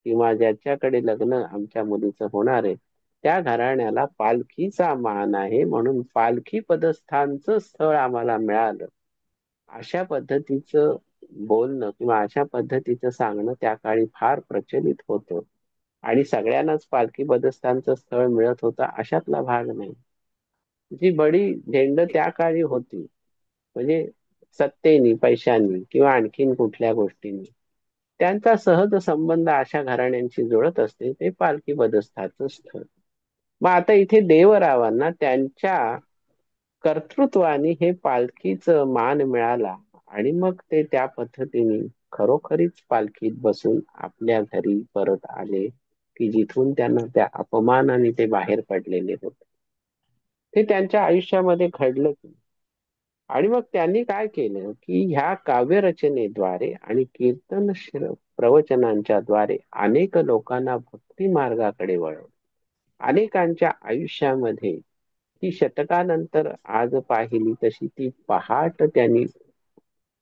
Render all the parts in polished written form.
किंवा ज्याच्याकडे लग्न आमच्या मुलीचं होणार आहे, त्या घराण्याला पालखीचा मान आहे, म्हणून पालखी पदस्थानचं स्थळ आम्हाला मिळालं. अशा पद्धतीचं बोलणं किंवा अशा पद्धतीचं सांगणं त्या काळी फार प्रचलित होतं. आणि सगळ्यांनाच पालखी पदस्थानचं स्थळ मिळत होतं अशातला भाग नाही. जी बडी झेंड त्या काळी होती, म्हणजे सत्तेनी, पैशांनी किंवा आणखीन कुठल्या गोष्टींनी त्यांचा सहज संबंध अशा घराण्यांशी जुळत असते, ते पालखी पदस्थानचं स्थळ. मग आता इथे देवरावांना त्यांच्या कर्तृत्वाने हे पालखीचं मान मिळाला आणि मग ते त्या पद्धतीने खरोखरीच पालखीत बसून आपल्या घरी परत आले, की जिथून त्यांना त्या अपमानाने ते बाहेर पडलेले होते. ते त्यांच्या आयुष्यामध्ये घडलं की. आणि मग त्यांनी काय केलं, की ह्या काव्यरचनेद्वारे आणि प्रवचनांच्या द्वारे अनेक लोकांना भक्ती मार्गाकडे वळवलं. अनेकांच्या आयुष्यामध्ये ही शतकानंतर आज पाहिली तशी ती पहाट त्यांनी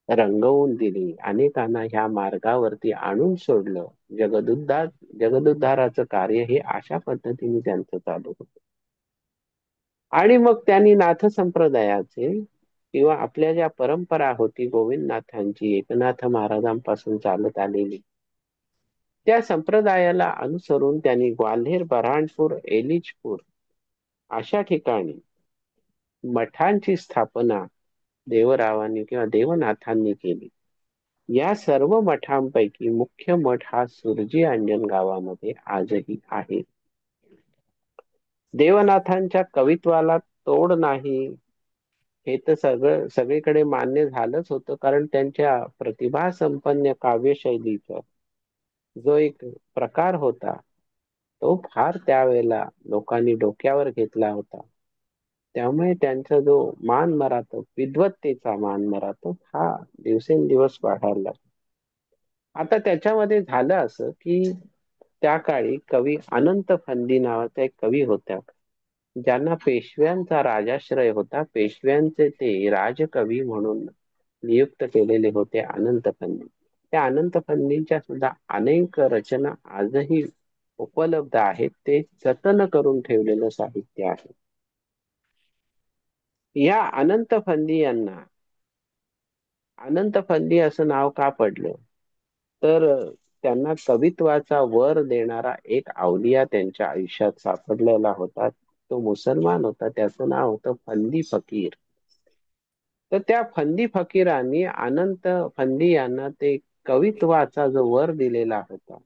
रंगवून दिली. अनेकांना ह्या मार्गावरती आणून सोडलं. जगदुद्धाराचं कार्य हे अशा पद्धतीने त्यांचं चालू होतं. आणि मग त्यांनी नाथ संप्रदायाचे किंवा आपल्या ज्या परंपरा होती गोविंदनाथांची, एकनाथ महाराजांपासून चालत आलेली, त्या संप्रदायाला अनुसरून त्यांनी ग्वाल्हेर, बऱ्हाणपूर, एलिचपूर अशा ठिकाणी मठांची स्थापना देवरावांनी किंवा देवनाथांनी केली. या सर्व मठांपैकी मुख्य मठ हा सुरजी अंजन गावामध्ये आजही आहे. देवनाथांच्या कवित्वाला तोड नाही हे तर सगळीकडे मान्य झालंच होतं, कारण त्यांच्या प्रतिभा संपन्न काव्यशैलीचा जो एक प्रकार होता, तो फार त्यावेळेला लोकांनी डोक्यावर घेतला होता. त्यामुळे त्यांचा जो मान मरातो, विद्वत्तेचा मान मरातो, हा दिवसेंदिवस वाढायला लागला. आता त्याच्यामध्ये झालं असं, की त्या काळी कवी अनंत फंदी नावाचा एक कवी होता, ज्यांना पेशव्यांचा राजाश्रय होता. पेशव्यांचे ते राजकवी म्हणून नियुक्त केलेले होते अनंत फंदी. त्या अनंत फंदींच्या सुद्धा अनेक रचना आजही उपलब्ध आहेत. ते जतन करून ठेवलेलं साहित्य आहे. या अनंत फंदी यांना अनंत फंदी असं नाव का पडलं, तर त्यांना कवित्वाचा वर देणारा एक अवलिया त्यांच्या आयुष्यात सापडलेला होता. तो मुसलमान होता. त्याचं नाव होतं फंदी फकीर. तर त्या फंदी फकीरांनी अनंत फंदी यांना ते कवित्वाचा जो वर दिलेला होता,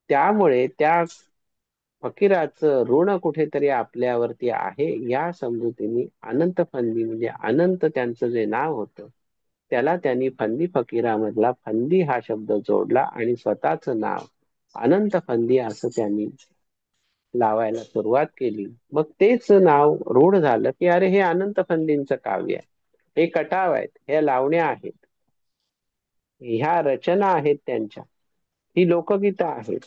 त्यामुळे त्या फकीराचं ऋण कुठेतरी आपल्यावरती आहे या समजुतीने अनंत फंदी म्हणजे अनंत त्यांचं जे नाव होतं, त्याला त्यांनी फंदी फकीरामधला फंदी हा शब्द जोडला आणि स्वतःच नाव अनंत फंदी असं त्यांनी लावायला सुरुवात केली. मग तेच नाव रूढ झालं, की अरे हे अनंत फंदींचं काव्य आहे, हे कटाव आहेत, हे लावण्या आहेत, ह्या रचना आहेत त्यांच्या, ही लोकगीतं आहेत,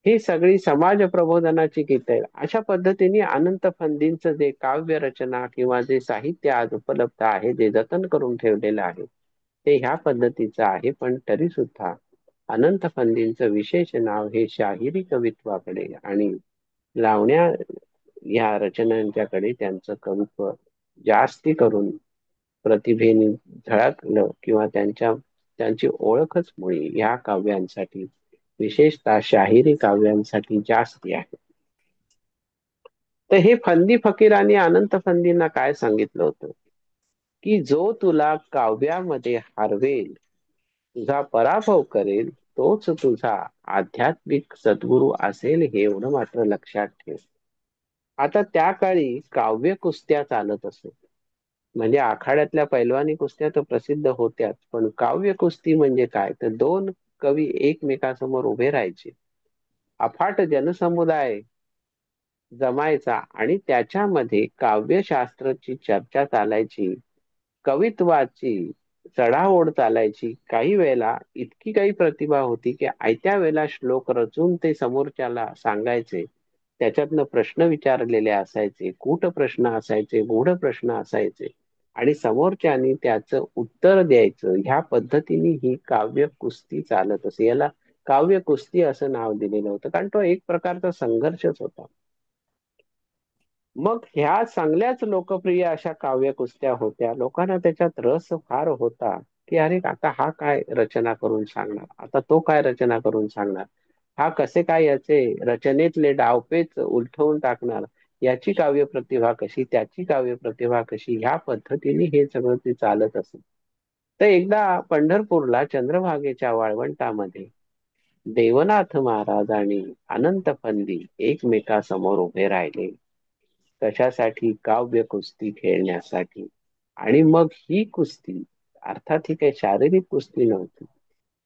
ही सगळी समाज प्रबोधनाची गीतं आहेत. अशा पद्धतीने अनंत फंदींचं जे काव्य रचना किंवा जे साहित्य आज उपलब्ध आहे, जे जतन करून ठेवलेलं आहे, ते ह्या पद्धतीचं आहे. पण तरी सुद्धा अनंत फंदींचं विशेष नाव हे शाहिरी कवित्वाकडे आणि लावण्या ह्या रचनांच्याकडे त्यांचं कवित्व जास्ती करून प्रतिभेने झळकलं किंवा त्यांची ओळखच मुळी ह्या काव्यांसाठी, विशेषतः शाहिरी काव्यांसाठी जास्ती आहे. तर हे फंदी फकीरांनी अनंत फंदींना काय सांगितलं होतं, की जो तुला काव्यामध्ये हरवेल, तुझा पराभव करेल, तोच तुझा आध्यात्मिक सद्गुरू असेल, हे एवढं मात्र लक्षात ठेव. आता त्या काळी काव्य कुस्त्या चालत असत. म्हणजे आखाड्यातल्या पैलवानी कुस्त्या तर प्रसिद्ध होत्याच, पण काव्य कुस्ती म्हणजे काय, तर दोन कवी एकमेकांसमोर उभे राहायचे, अफाट जनसमुदाय जमायचा आणि त्याच्यामध्ये काव्यशास्त्राची चर्चा चालायची, कवित्वाची चढाओढ चालायची. काही वेळेला इतकी काही प्रतिभा होती की आयत्या वेळेला श्लोक रचून ते समोरच्याला सांगायचे. त्याच्यातनं प्रश्न विचारलेले असायचे, कूट प्रश्न असायचे, गूढ प्रश्न असायचे आणि समोरच्यानी त्याचं उत्तर द्यायचं. ह्या पद्धतीने ही काव्य कुस्ती चालत असे. याला काव्य कुस्ती असं नाव दिलेलं होतं, कारण तो एक प्रकारचा संघर्षच होता. मग ह्या चांगल्याच लोकप्रिय अशा काव्य कुस्त्या होत्या. लोकांना त्याच्यात रस फार होता, की अरे आता हा काय रचना करून सांगणार, आता तो काय रचना करून सांगणार, हा कसे काय याचे रचनेतले डावपेच उलटवून टाकणार, याची काव्य प्रतिभा कशी, त्याची काव्य प्रतिभा कशी, ह्या पद्धतीने हे सगळं ते चालत असत. तर एकदा पंढरपूरला चंद्रभागेच्या वाळवंटामध्ये देवनाथ महाराज आणि अनंत फंदी एकमेकासमोर उभे राहिले. कशासाठी? काव्य कुस्ती खेळण्यासाठी. आणि मग ही कुस्ती अर्थात ही काही शारीरिक कुस्ती नव्हती,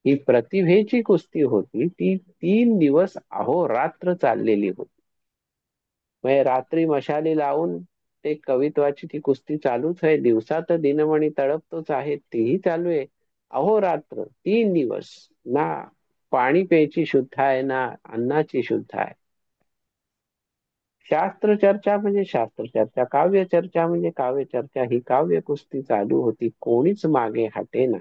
ही प्रतिभेची कुस्ती होती. ती 3 दिवस अहोरात्र चाललेली होती. म्हणजे रात्री मशाली लावून ते कवित्वाची ती कुस्ती चालूच आहे. दिवसात दिनमणी तळपतोच आहे, तेही चालू आहे. अहोरात्र 3 दिवस. ना पाणी प्यायची शुद्ध आहे, ना अन्नाची शुद्ध आहे. शास्त्र चर्चा म्हणजे शास्त्र चर्चा, काव्य चर्चा म्हणजे काव्य चर्चा. ही काव्य कुस्ती चालू होती, कोणीच मागे हटेना.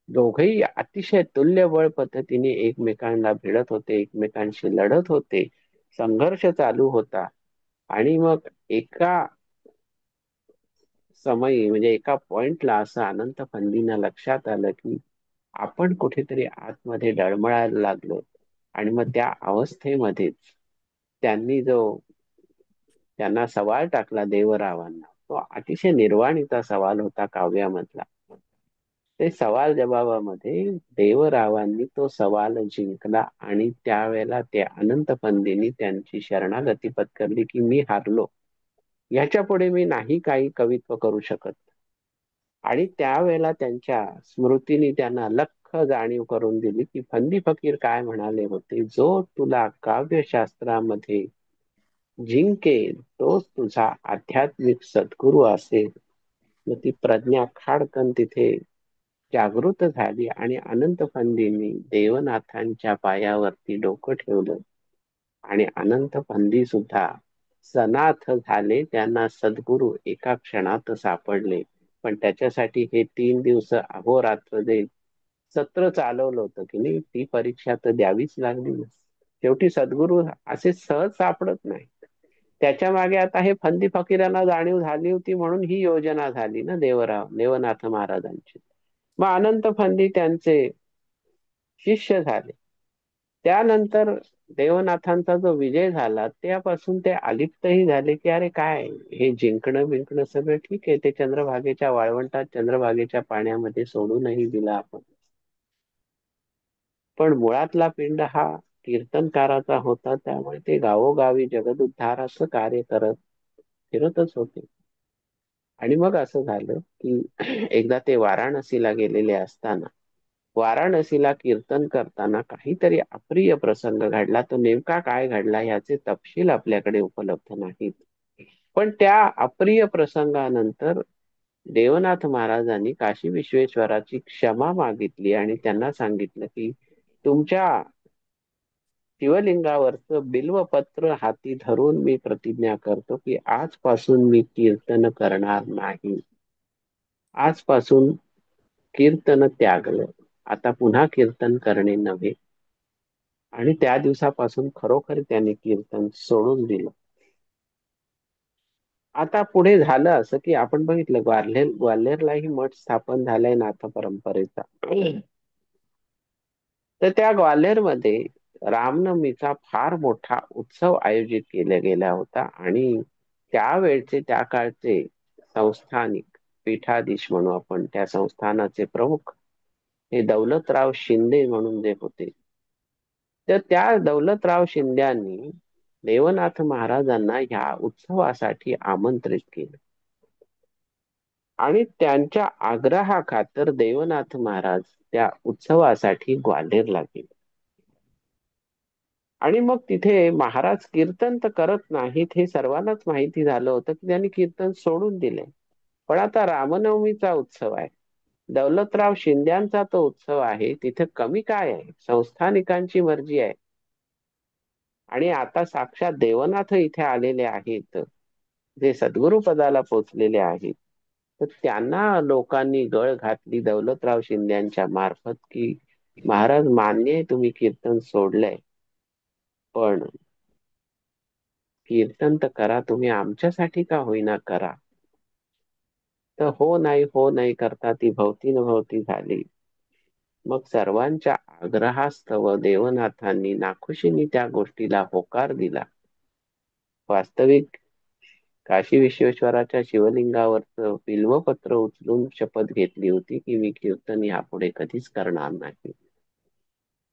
दोघही अतिशय तुल्यबळ पद्धतीने एकमेकांना भिडत होते, एकमेकांशी लढत होते. संघर्ष चालू होता. आणि मग एका समयी म्हणजे एका पॉइंटला असं अनंत फंदींना लक्षात आलं, की आपण कुठेतरी आतमध्ये डळमळायला लागलो. आणि मग त्या अवस्थेमध्येच त्यांनी जो त्यांना सवाल टाकला देवरावांना, तो अतिशय निर्वाणीचा सवाल होता काव्यामधला. ते सवाल जवाबामध्ये देवरावांनी तो सवाल जिंकला. आणि त्यावेळेला ते अनंत पंडितनी त्यांची शरणागती पत्करली, की मी हारलो, याच्या पुढे मी नाही काही कवित्व करू शकत. आणि त्यावेळेला त्यांच्या स्मृतीने त्यांना लख जाणीव करून दिली, की फंदी फकीर काय म्हणाले होते, जो तुला काव्यशास्त्रामध्ये जिंकेल तोच तुझा आध्यात्मिक सद्गुरू असेल. मग ती प्रज्ञा खाडकन तिथे जागृत झाली आणि अनंत फंदींनी देवनाथांच्या पायावरती डोकं ठेवलं. आणि अनंत फंदी सुद्धा सनाथ झाले, त्यांना सद्गुरू एका क्षणात सापडले. पण त्याच्यासाठी हे 3 दिवस अहोरात्र जे सत्र चालवलं होतं की नाही, ती परीक्षा तर द्यावीच लागली ना. शेवटी सद्गुरू असे सहज सापडत नाही. त्याच्या मागे आता हे फंदी फकीरांना जाणीव झाली होती, म्हणून ही योजना झाली ना देवनाथ महाराजांची. मग अनंत फंदी त्यांचे शिष्य झाले. त्यानंतर देवनाथांचा जो विजय झाला, त्यापासून ते अलिप्तही झाले, की अरे काय हे जिंकणं बिंकणं सगळं ठीक आहे, ते चंद्रभागेच्या वाळवंटात चंद्रभागेच्या पाण्यामध्ये सोडूनही दिला आपण. पण मुळातला पिंड हा कीर्तनकाराचा होता, त्यामुळे ते गावोगावी जगदुद्धाराचं कार्य करत फिरतच होते. आणि मग असं झालं, की एकदा ते वाराणसीला गेलेले असताना वाराणसीला कीर्तन करताना काहीतरी अप्रिय प्रसंग घडला. तो नेमका काय घडला याचे तपशील आपल्याकडे उपलब्ध नाहीत. पण त्या अप्रिय प्रसंगानंतर देवनाथ महाराजांनी काशी विश्वेश्वराची क्षमा मागितली आणि त्यांना सांगितलं, की तुमच्या शिवलिंगावरचं बिल्वपत्र हाती धरून मी प्रतिज्ञा करतो, की आजपासून मी कीर्तन करणार नाही. आजपासून कीर्तन त्यागलं, आता पुन्हा कीर्तन करणे नव्हे. आणि त्या दिवसापासून खरोखर त्याने कीर्तन सोडून दिलं. आता पुढे झालं असं, की आपण बघितलं ग्वाल्हेरलाही मठ स्थापन झालाय नाथ परंपरेचा. तर त्या ग्वाल्हेरमध्ये रामनवमीचा फार मोठा उत्सव आयोजित केला गेला होता. आणि त्यावेळचे त्या काळचे संस्थानिक पीठाधीश म्हणू आपण, त्या संस्थानाचे प्रमुख हे दौलतराव शिंदे म्हणून जे होते. तर त्या दौलतराव शिंद्यांनी देवनाथ महाराजांना ह्या उत्सवासाठी आमंत्रित केलं. आणि त्यांच्या आग्रहाखातर देवनाथ महाराज त्या उत्सवासाठी ग्वाल्हेरला गेले. आणि मग तिथे महाराज कीर्तन तर करत नाहीत हे सर्वांनाच माहिती झालं होतं, की त्यांनी कीर्तन सोडून दिले. पण आता रामनवमीचा उत्सव आहे, दौलतराव शिंद्यांचा तो उत्सव आहे, तिथे कमी काय आहे, संस्थानिकांची मर्जी आहे. आणि आता साक्षात देवनाथ इथे आलेले आहेत, जे सद्गुरु पदाला पोचलेले आहेत. तर त्यांना लोकांनी गळ घातली दौलतराव शिंद्यांच्या मार्फत, की महाराज, मान्य आहे तुम्ही कीर्तन सोडलंय, पण कीर्तन तर करा तुम्ही, आमच्यासाठी का होईना करा. तर हो नाही करता ती भवती न भवती झाली. मग सर्वांच्या आग्रहास्तव देवनाथांनी नाखुशीने त्या गोष्टीला होकार दिला. वास्तविक काशी विश्वेश्वराच्या शिवलिंगावरचं बिल्वपत्र उचलून शपथ घेतली होती की मी कीर्तन यापुढे कधीच करणार नाही.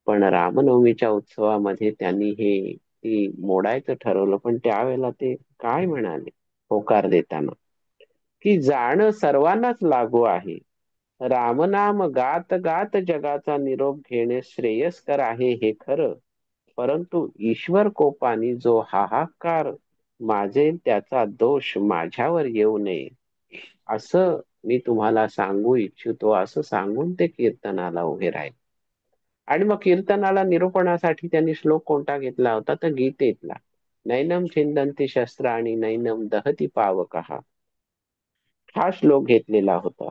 पण रामनवमीच्या उत्सवामध्ये त्यांनी हे ती मोडायचं ठरवलं. पण त्यावेळेला ते काय म्हणाले होकार देताना, की जाणं सर्वांनाच लागू आहे. रामनाम गात गात जगाचा निरोप घेणे श्रेयस्कर आहे हे खरं, परंतु ईश्वर कोपानी जो हाहाकार माजेल त्याचा दोष माझ्यावर येऊ नये, असं मी तुम्हाला सांगू इच्छितो, असं सांगून ते कीर्तनाला उभे राहिले. आणि मग कीर्तनाला निरूपणासाठी त्यांनी श्लोक कोणता घेतला होता, तर गीतेतला नैनम छिंदन्ति शस्त्राणि नैनम दहती पावकः, हा श्लोक घेतलेला होता.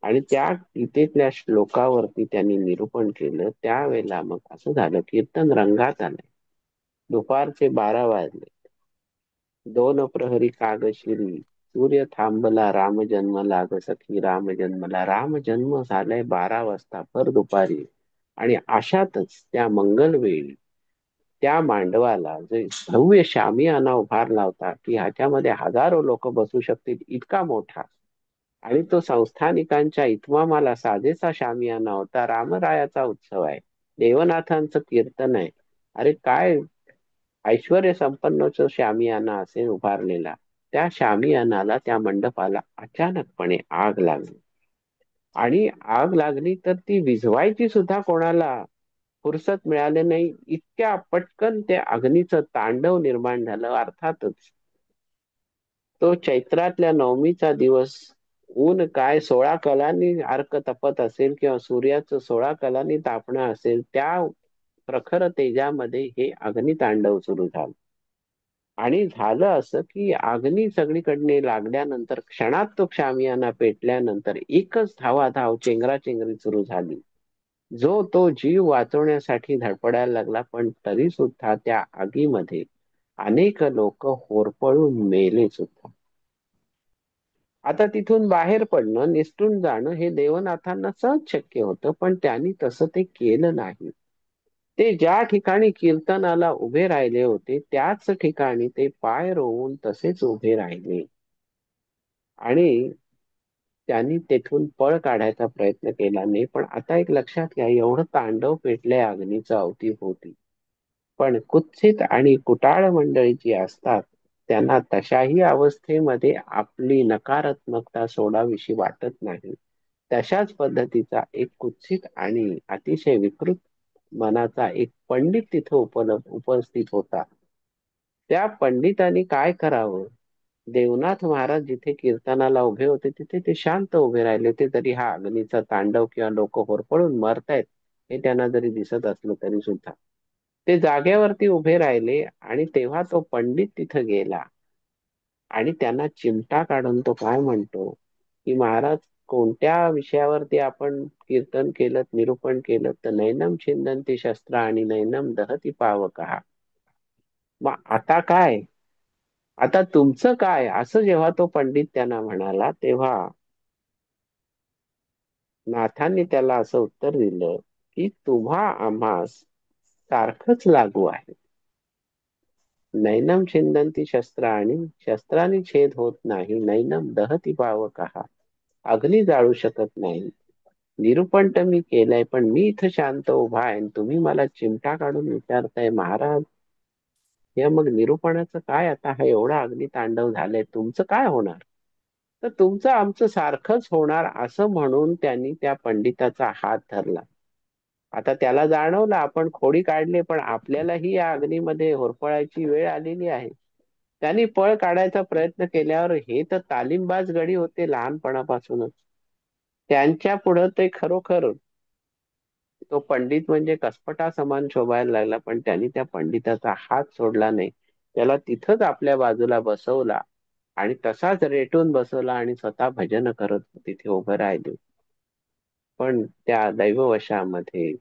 आणि त्या गीतेतल्या श्लोकावरती त्यांनी निरूपण केलं. त्यावेळेला मग असं झालं, कीर्तन रंगात आलंय. दुपारचे 12 वाजले. दोन प्रहरी कागशिरी, सूर्य थांबला राम जन्म लाग सखी राम जन्मला. राम जन्म झालाय 12 वाजता भर दुपारी. आणि अशातच त्या मंगलवेळी त्या मांडवाला जे भव्य शामियाना उभारला होता, की ह्याच्यामध्ये हजारो लोक बसू शकतील इतका मोठा, आणि तो संस्थानिकांच्या इतमामाला साजेसा शामियाना होता. रामरायाचा उत्सव आहे, देवनाथांचं कीर्तन आहे. अरे काय ऐश्वर्य संपन्नच शामियाना असेल उभारलेला. त्या शामियानाला, त्या मंडपाला अचानकपणे आग लागली. आणि आग लागली तर ती विझवायची सुद्धा कोणाला फुरसत मिळाली नाही. इतक्या पटकन त्या अग्नीचं तांडव निर्माण झालं. अर्थातच तो चैत्रातल्या नवमीचा दिवस, ऊन काय 16 कलांनी अर्क तपत असेल किंवा सूर्याचं 16 कलांनी तापणं असेल, त्या प्रखर तेजामध्ये हे अग्नितांडव सुरू झालं. आणि झालं असं की अग्नी सगळीकडे लागल्यानंतर क्षणात तो शामियाना पेटल्यानंतर एकच धावाधाव चेंगराचेंगरी सुरू झाली. जो तो जीव वाचवण्यासाठी धडपडायला लागला, पण तरी सुद्धा त्या आगीमध्ये अनेक लोक होरपळून मेले सुद्धा. आता तिथून बाहेर पडणं, निसटून जाणं हे देवनाथांना सहज शक्य होतं, पण त्यांनी तसं ते केलं नाही. ते ज्या ठिकाणी कीर्तनाला उभे राहिले होते त्याच ठिकाणी ते पाय रोवून तसेच उभे राहिले. आणि त्यांनी तेथून पळ काढायचा प्रयत्न केला नाही. पण आता एक लक्षात घ्या, एवढं तांडव पेटलंय अग्नीचं अवतीभोवती, पण कुत्सित आणि कुटाळ मंडळी जी असतात त्यांना तशाही अवस्थेमध्ये आपली नकारात्मकता सोडावीशी वाटत नाही. तशाच पद्धतीचा एक कुत्सित आणि अतिशय विकृत मनाचा एक पंडित तिथं उपस्थित होता. त्या पंडितांनी काय करावं, देवनाथ महाराज जिथे कीर्तनाला उभे होते तिथे ते शांत उभे राहिले होते. तरी हा अग्नीचा तांडव किंवा लोक होरपळून मरतायत हे त्यांना जरी दिसत असलं तरी सुद्धा ते जागेवरती उभे राहिले. आणि तेव्हा तो पंडित तिथं गेला आणि त्यांना चिमटा काढून तो काय म्हणतो, की महाराज, कोणत्या विषयावरती आपण कीर्तन केलं, निरूपण केलं, तर नैनम छिंदन्ति शस्त्र आणि नैनम दहती पावकः. मग आता काय, आता तुमचं काय, असं जेव्हा तो पंडित त्यांना म्हणाला, तेव्हा नाथांनी त्याला असं उत्तर दिलं, की तुम्हा आम्हास सारखंच लागू आहे. नैनम छिंदन्ति शस्त्राणि, शस्त्रांनी छेद होत नाही. नैनम दहती पावकः, अग्नी जाळू शकत नाही. निरूपण तर मी केलंय, पण मी इथं शांत उभा आहे आणि तुम्ही मला चिमटा काढून विचारताय महाराज, हे मग निरूपणाचं काय. आता हा एवढा अग्नितांडव झालंय, तुमचं काय होणार. तर तुमचं आमचं सारखंच होणार, असं म्हणून त्यांनी त्या पंडिताचा हात धरला. आता त्याला जाणवलं आपण खोडी काढली, पण आपल्यालाही या अग्नीमध्ये होरपळायची वेळ आलेली आहे. त्यांनी पळ काढायचा प्रयत्न केल्यावर, हे तर तालीमबाज गडी होते लहानपणापासूनच, त्यांच्या पुढं ते खरोखर तो पंडित म्हणजे कसपटा समान शोभायला लागला. पण त्यांनी त्या पंडिताचा हात सोडला नाही. त्याला तिथंच आपल्या बाजूला बसवला आणि तसाच रेटून बसवला आणि स्वतः भजन करत तिथे उभं राहिले. पण त्या दैववशामध्ये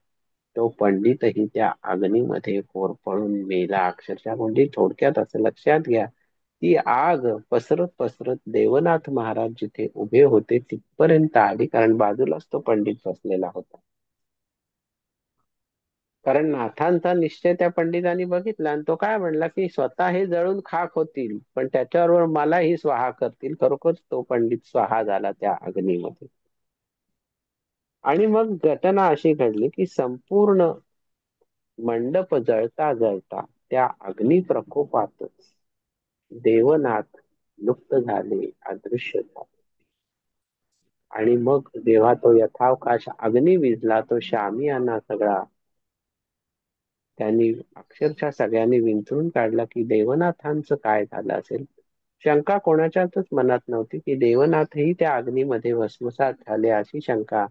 तो पंडितही त्या अग्नीमध्ये होरपळून मेला अक्षरशः. म्हणजे थोडक्यात असं लक्षात घ्या, ती आग पसरत पसरत देवनाथ महाराज जिथे उभे होते तिथपर्यंत आली, कारण बाजूलाच तो पंडित बसलेला होता. कारण नाथांचा निश्चय त्या पंडितांनी बघितला आणि तो काय म्हणला की स्वतः हे जळून खाक होतील पण त्याच्याबरोबर मलाही स्वाहा करतील. खरोखर तो पंडित स्वाहा झाला त्या अग्नीमध्ये. आणि मग घटना अशी घडली की संपूर्ण मंडप जळता जळता त्या अग्नी प्रकोपातच देवनाथ लुप्त झाले, अदृश्य झाले. आणि मग जेव्हा तो यथावकाश अग्नी विझला, तो शामियाना सगळा त्यांनी अक्षरशः सगळ्यांनी विंचरून काढला की देवनाथांचं काय झालं असेल. शंका कोणाच्याच मनात नव्हती की देवनाथही त्या अग्नीमध्ये भस्मसात झाले, अशी शंका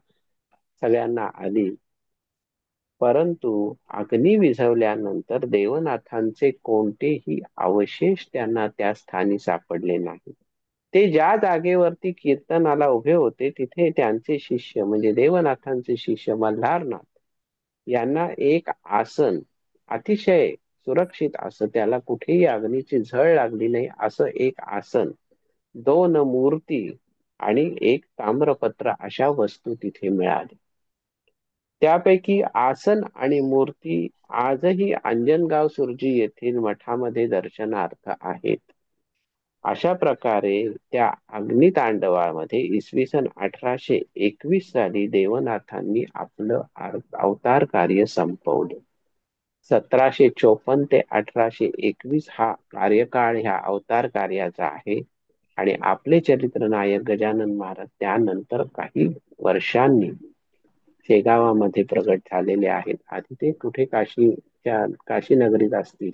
सगळ्यांना आली. परंतु अग्नी विझवल्यानंतर देवनाथांचे कोणतेही अवशेष त्यांना त्या स्थानी सापडले नाही. ते ज्या जागेवरती कीर्तनाला उभे होते तिथे त्यांचे शिष्य म्हणजे देवनाथांचे शिष्य मल्हारनाथ यांना एक आसन, अतिशय सुरक्षित असं, त्याला कुठेही अग्नीची झळ लागली नाही असं एक आसन, दोन मूर्ती आणि एक ताम्रपत्र अशा वस्तू तिथे मिळाल्या. त्यापैकी आसन आणि मूर्ती आजही अंजनगाव सुरजी येथील मठामध्ये दर्शनार्थ आहेत. अशा प्रकारे त्या अग्नितांडवामध्ये इसवी सन 1821 साली देवनाथांनी आपलं अवतार कार्य संपवलं. 1754 ते 1821 हा कार्यकाळ ह्या अवतार कार्याचा आहे. आणि आपले चरित्र नायक गजानन महाराज त्यानंतर काही वर्षांनी शेगावामध्ये प्रगट झालेले आहेत. आधी ते कुठे काशी नगरीत असतील,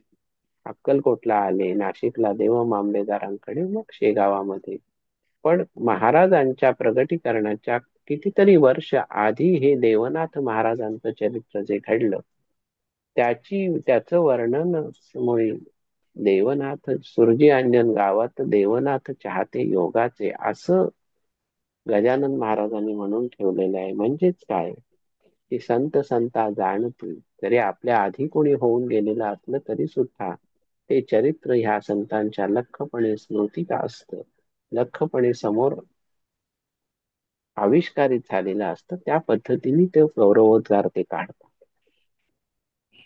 अक्कलकोटला आले, नाशिकला देव मामलेदारांकडे, मग शेगावामध्ये. पण महाराजांच्या प्रगटीकरणाच्या कितीतरी वर्ष आधी हे देवनाथ महाराजांचं चरित्र जे घडलं त्याचं वर्णन मुळे देवनाथ सुरजी अंजन गावात देवनाथ चाहते योगाचे असं गजानन महाराजांनी म्हणून ठेवलेलं आहे. म्हणजेच काय की संत संता जाणती, तरी आपल्या आधी कोणी होऊन गेलेलं असलं तरी सुद्धा ते चरित्र ह्या संतांच्या लख्खपणे स्मृतीत असतं, लख्खपणे समोर आविष्कारित झालेलं असतं. त्या पद्धतीने ते गौरवोद्गार ते काढतात.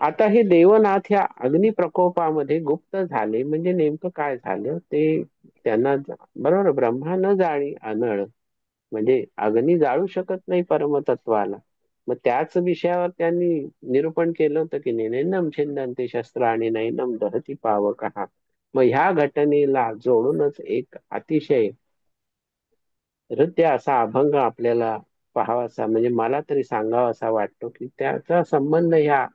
आता हे देवनाथ ह्या अग्नी प्रकोपामध्ये गुप्त झाले म्हणजे नेमकं काय झालं ते त्यांना बरोबर, ब्रह्मा न जाणी अनळ, म्हणजे अग्नी जाळू शकत नाही परमतत्वाला. मग त्याच विषयावर त्यांनी निरूपण केलं होतं की नैनम छिंदन्ति शस्त्राणि नैनम दहति पावकः. मग ह्या घटनेला जोडूनच एक अतिशय हृदय असा अभंग आपल्याला पाहावासा, म्हणजे मला तरी सांगावा असा वाटतो की त्याचा संबंध ह्या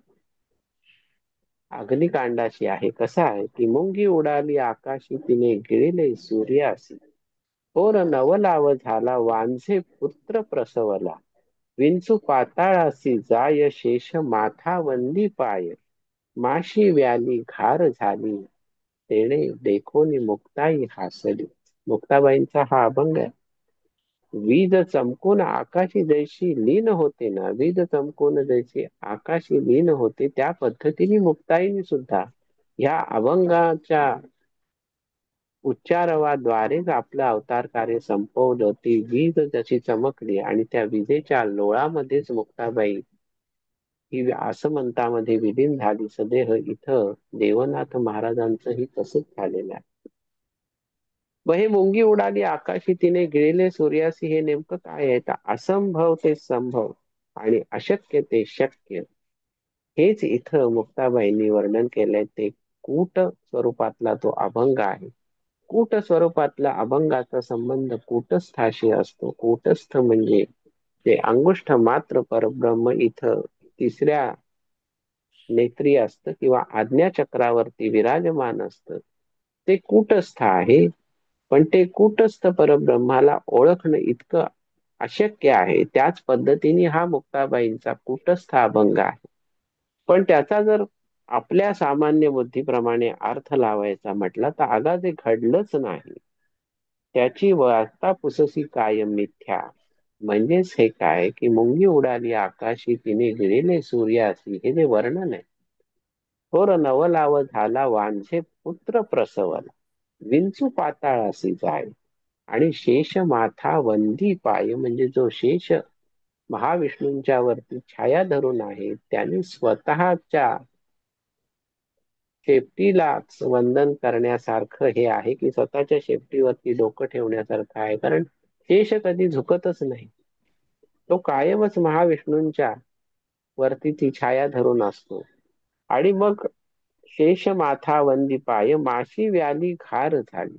अग्निकांडाशी आहे. कसा आहे की मुंगी उडाली आकाशी तिने गिळले सूर्यासी, थोर नवलाव झाला वांझे पुत्र प्रसवला, विंचू पाताळासी जाय शेष माथावंदी पाय, माशी व्याली घार झाली तेणे देखोनी मुक्ताई हासली. मुक्ताबाईंचा हा अभंग आहे. वीज चमकून आकाशी जैशी लीन होते ना, वीज चमकून जैसी आकाशी लीन होते त्या पद्धतीने मुक्ताईने सुद्धा ह्या अभंगाच्या उच्चारवाद्वारेच आपलं अवतार कार्य संपवलं. ती वीज जशी चमकली आणि त्या विजेच्या लोळामध्येच मुक्ताबाई ही आसमंतामध्ये विलीन झाली सदेह. इथं देवनाथ महाराजांचंही तसंच झालेलं आहे. मग हे मुंगी उडाली आकाशी तिने गिळले सूर्यासी, हे नेमकं काय आहे तर असंभव ते संभव आणि अशक्य ते शक्य, हेच इथं मुक्ताबाईंनी वर्णन केलंय. ते कूट स्वरूपातला तो अभंग आहे. कूट स्वरूपातला अभंगाचा संबंध कूटस्थाशी असतो. कूटस्थ म्हणजे ते अंगुष्ठ मात्र परब्रह्म इथं तिसऱ्या नेत्री असतं किंवा आज्ञाचक्रावरती विराजमान असतं, ते कूटस्थ आहे. पण ते कूटस्थ परब्रह्माला ओळखणं इतकं अशक्य आहे. त्याच पद्धतीने हा मुक्ताबाईंचा कूटस्थ अभंग आहे. पण त्याचा जर आपल्या सामान्य बुद्धीप्रमाणे अर्थ लावायचा म्हटला तर आगा जे घडलंच नाही त्याची वार्ता पुससी कायम मिथ्या. म्हणजेच हे काय की मुंगी उडाली आकाशी तिने गिळले सूर्यासी, हे जे वर्णन आहे. थोर नवलाव झाला वांझे पुत्र प्रसवला, विंचू पाताळासी जाय, आणि शेष माथा वंदी पाय, म्हणजे जो शेष महाविष्णूंच्या वरती छाया धरून आहे त्यांनी स्वतःच्या शेपटीलाच वंदन करण्यासारखं हे आहे, की स्वतःच्या शेपटीवरती डोकं ठेवण्यासारखं आहे. कारण शेष कधी झुकतच नाही, तो कायमच महाविष्णूंच्या वरती ती छाया धरून असतो. आणि मग शेष माथा वंदी पाय, माशी व्याली घार झाली.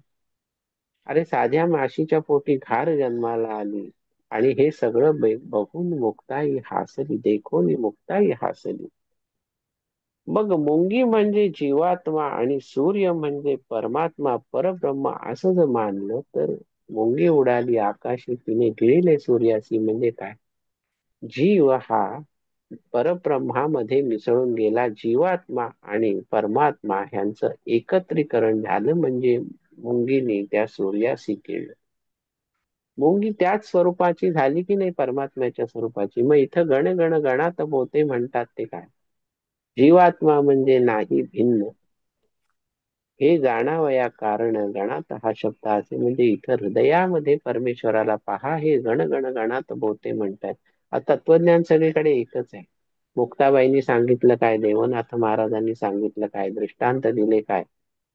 अरे साध्या माशीच्या पोटी घार जन्माला आली, आणि हे सगळं बघून मुक्ताई हासली, देखून मुक्ताई हासली. मग मुंगी म्हणजे जीवात्मा आणि सूर्य म्हणजे परमात्मा परब्रह्म, असं जर मानलं तर मुंगी उडाली आकाशी तिने गिळले सूर्यासी, म्हणजे काय? जीव हा परब्रह्मामध्ये मिसळून गेला, जीवात्मा आणि परमात्मा ह्यांचं एकत्रीकरण झालं, म्हणजे मुंगीने त्या सूर्यासी केलं. मुंगी त्याच स्वरूपाची झाली की नाही, परमात्म्याच्या स्वरूपाची. मग इथं गण गण गणात बोते म्हणतात ते काय? जीवात्मा म्हणजे नाही भिन्न, हे जाणावया कारण गणात हा शब्द असे, म्हणजे इथं हृदयामध्ये परमेश्वराला पहा, हे गण गण गणात बोते म्हणतात. तत्वज्ञान सगळीकडे एकच आहे. मुक्ताबाईंनी सांगितलं काय, देवनाथ महाराजांनी सांगितलं काय, दृष्टांत दिले काय,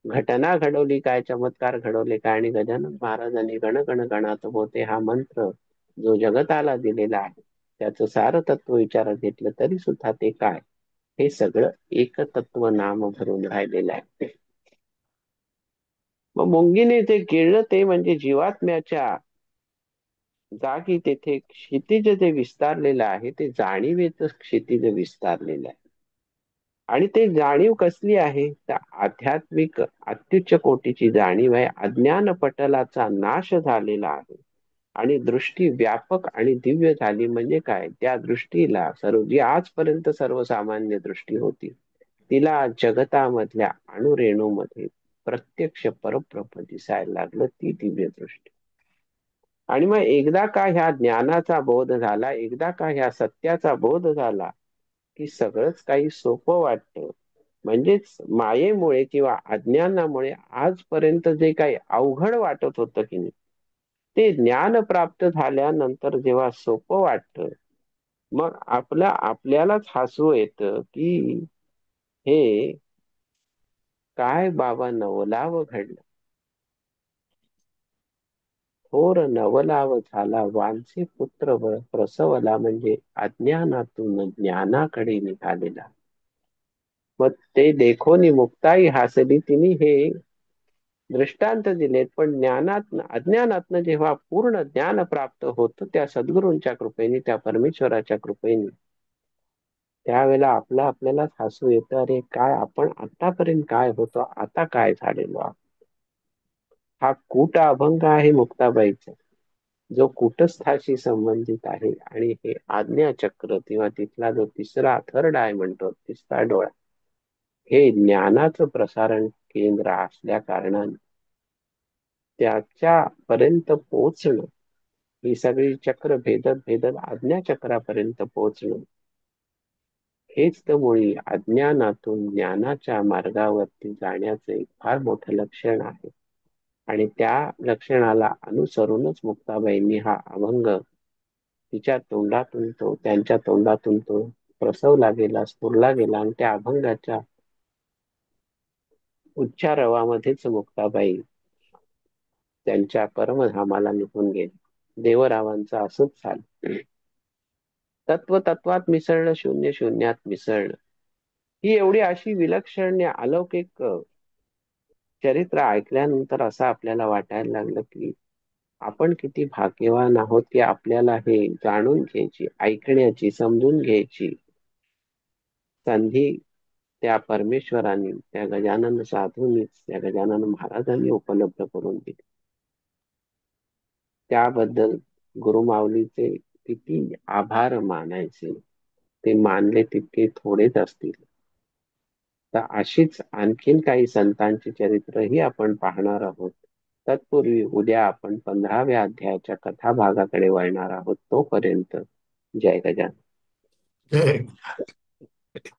घटना घडवली काय, चमत्कार घडवले काय, आणि गजानन महाराजांनी गण गण गणात होते हा मंत्र जो जगताला दिलेला आहे, त्याचं सार तत्व विचारात घेतलं तरी सुद्धा ते काय, हे सगळं एकतत्व नाम भरून राहिलेलं आहे. मग मुंगीने जे गिळलं ते म्हणजे जीवात्म्याच्या जागी तेथे क्षितिज जे विस्तारलेलं आहे, ते जाणीवेचं क्षितिज विस्तारलेलं आहे. आणि ते जाणीव कसली आहे, तर आध्यात्मिक अत्युच्च कोटीची जाणीव आहे. अज्ञान पटलाचा नाश झालेला आहे आणि दृष्टी व्यापक आणि दिव्य झाली. म्हणजे काय, त्या दृष्टीला सर्व जी आजपर्यंत सर्वसामान्य दृष्टी होती, तिला जगतामधल्या अणुरेणूमध्ये प्रत्यक्ष परब्रह्म दिसायला लागलं, ती दिव्य दृष्टी. आणि मग एकदा का ह्या ज्ञानाचा बोध झाला, एकदा का ह्या सत्याचा बोध झाला, की सगळंच काही सोपं वाटतं. म्हणजेच मायेमुळे किंवा अज्ञानामुळे आजपर्यंत जे काही अवघड वाटत होतं की नाही, ते ज्ञान प्राप्त झाल्यानंतर जेव्हा सोपं वाटतं, मग आपल्यालाच हसू येतं की हे काय बाबा नवलाव घडलं. थोर नवलाव झाला वांचे पुत्र प्रसवला, म्हणजे अज्ञानातून ज्ञानाकडे निघालेला. मग ते देखोनी मुक्ताई हासली, तिने हे दृष्टांत दिलेत. पण अज्ञानातनं जेव्हा पूर्ण ज्ञान प्राप्त होतं त्या सद्गुरूंच्या कृपेने, त्या परमेश्वराच्या कृपेने, त्यावेळेला आपल्यालाच हसू येतं, अरे काय आपण आतापर्यंत काय होतो, आता काय झालेलो आहोत. हा कूट अभंग आहे मुक्ताबाईचा, जो कूटस्थाशी संबंधित आहे. आणि हे आज्ञाचक्र किंवा तिथला जो तिसरा थर्ड आय म्हणतो, तिसरा डोळा, हे ज्ञानाचं प्रसारण केंद्र असल्या कारणाने त्याच्यापर्यंत पोहोचणं, ही सगळी चक्र भेदत भेदत आज्ञाचक्रापर्यंत पोहोचणं, हेच तर मुळी अज्ञानातून ज्ञानाच्या मार्गावरती जाण्याचं एक फार मोठं लक्षण आहे. आणि त्या लक्षणाला अनुसरूनच मुक्ताबाईंनी हा अभंग त्यांच्या तोंडातून तो प्रसवला गेला, स्फुरला गेला. आणि त्या अभंगाच्या उच्चारवामध्येच मुक्ताबाई त्यांच्या परमधामाला निघून गेले. देवरावांचं असंच झालं. तत्व तत्वात मिसळणं, शून्य शून्यात मिसळणं, ही एवढी अशी विलक्षण अलौकिक चरित्र ऐकल्यानंतर असं आपल्याला वाटायला लागलं की आपण किती भाग्यवान आहोत, की आपल्याला हे जाणून घ्यायची, ऐकण्याची, समजून घ्यायची संधी त्या परमेश्वरांनी, त्या गजानन साधूंनीच, त्या गजानन महाराजांनी उपलब्ध करून दिली. त्याबद्दल गुरुमाऊलीचे किती आभार मानायचे, ते मानले तितके थोडेच असतील. तर अशीच आणखीन काही संतांची चरित्रही आपण पाहणार आहोत. तत्पूर्वी उद्या आपण 15व्या अध्यायाच्या कथाभागाकडे वळणार आहोत. तोपर्यंत जय गजानन. जय